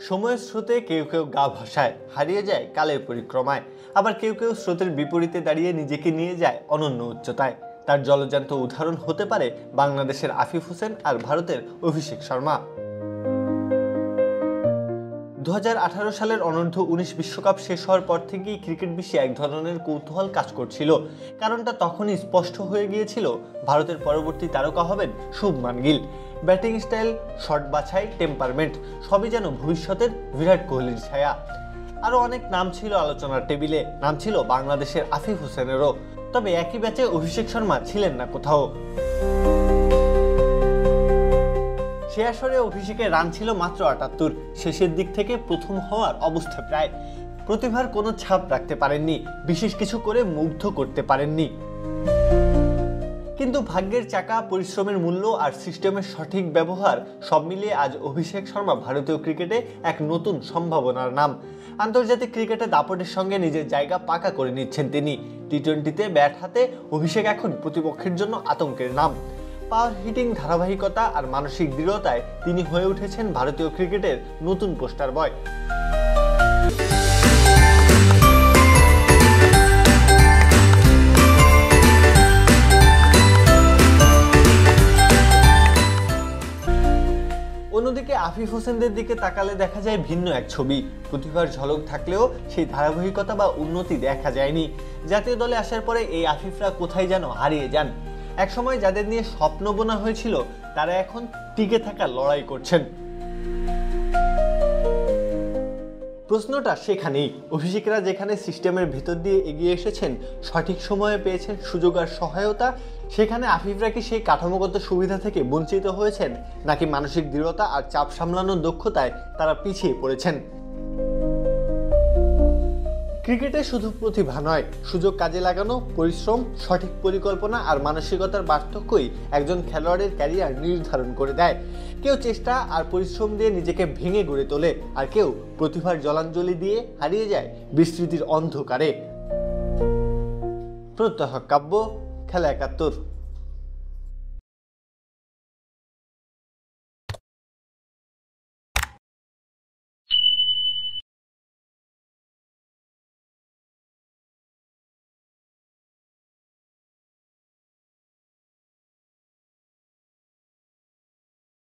সময়ের স্রোতে কেউ কেউ গা ভাসায়, হারিয়ে যায় কালের পরিক্রমায়। আবার কেউ কেউ স্রোতের বিপরীতে দাঁড়িয়ে নিজেকে নিয়ে যায় অনন্য উচ্চতায়। তার জলজ্যান্ত উদাহরণ হতে পারে বাংলাদেশের আফিফ হোসেন আর ভারতের অভিষেক শর্মা। 2018 সালের অনূর্ধ্ব-19 বিশ্বকাপ শেষ হওয়ার পর থেকেই ক্রিকেট বিশ্বে এক ধরনের কৌতূহল কাজ করছিল। কারণটা তখনই স্পষ্ট হয়ে গিয়েছিল, ভারতের পরবর্তী তারকা হবেন Shubman Gill. Batting style, shot বাছাই, টেম্পারমেন্ট সবই যেন ভবিষ্যতের বিরাট কোহলির ছায়া। আরও অনেক নাম ছিল আলোচনার টেবিলে, নাম ছিল বাংলাদেশের আফিফ হোসেনেরও। তবে একই ব্যাচে অভিষেক শর্মা ছিলেন না কোথাও। সে আসরে অভিষেকের রান ছিল মাত্র 78। শেষের দিক থেকে প্রথম হওয়ার অবস্থা প্রায়। প্রতিভার কোনো ছাপ রাখতে পারেননি, বিশেষ কিছু করে মুগ্ধ করতে পারেননি। কিন্তু ভাগ্যের চাকা, পরিশ্রমের মূল্য আর সিস্টেমের সঠিক ব্যবহার সব মিলিয়ে আজ অভিষেক শর্মা ভারতীয় ক্রিকেটে এক নতুন সম্ভাবনার নাম। আন্তর্জাতিক ক্রিকেটে দাপটের সঙ্গে নিজের জায়গা পাকা করে নিচ্ছেন তিনি। টি-20তে ব্যাট হাতে অভিষেক এখন প্রতিপক্ষের জন্য আতঙ্কের নাম। পাওয়ার হিটিং, ধারাবাহিকতা আর মানসিক দৃঢ়তায় তিনি হয়ে উঠেছেন ভারতীয় ক্রিকেটের নতুন পোস্টার বয়। অন্যদিকে আফিফ হোসেনদের দিকে তাকালে দেখা যায় ভিন্ন এক ছবি। প্রতিভার ঝলক থাকলেও সেই ধারাবাহিকতা বা উন্নতি দেখা যায়নি। জাতীয় দলে আসার পরে এই আফিফরা কোথায় যেন হারিয়ে যান। একসময় যাদের নিয়ে স্বপ্ন বোনা হয়েছিল, তারা এখন টিকে থাকার লড়াই করছেন। প্রশ্নটা সেখানেই, অভিষেকরা যেখানে সিস্টেমের ভেতর দিয়ে এগিয়ে এসেছেন, সঠিক সময়ে পেয়েছেন সুযোগ আর সহায়তা, সেখানে আফিফরা কি সেই কাঠামোগত সুবিধা থেকে বঞ্চিত হয়েছেন, নাকি মানসিক দৃঢ়তা আর চাপ সামলানোর দক্ষতায় তারা পিছিয়ে পড়েছেন? ক্রিকেটে শুধু প্রতিভা নয়, সুযোগ কাজে লাগানো, পরিশ্রম, সঠিক পরিকল্পনা আর মানসিকতার পার্থক্যই একজন খেলোয়াড়ের ক্যারিয়ার নির্ধারণ করে দেয়। কেউ চেষ্টা আর পরিশ্রম দিয়ে নিজেকে ভেঙে গড়ে তোলে, আর কেউ প্রতিভার জলাঞ্জলি দিয়ে হারিয়ে যায় বিস্মৃতির অন্ধকারে। প্রত্যহ কাব্য, খেলা ৭১।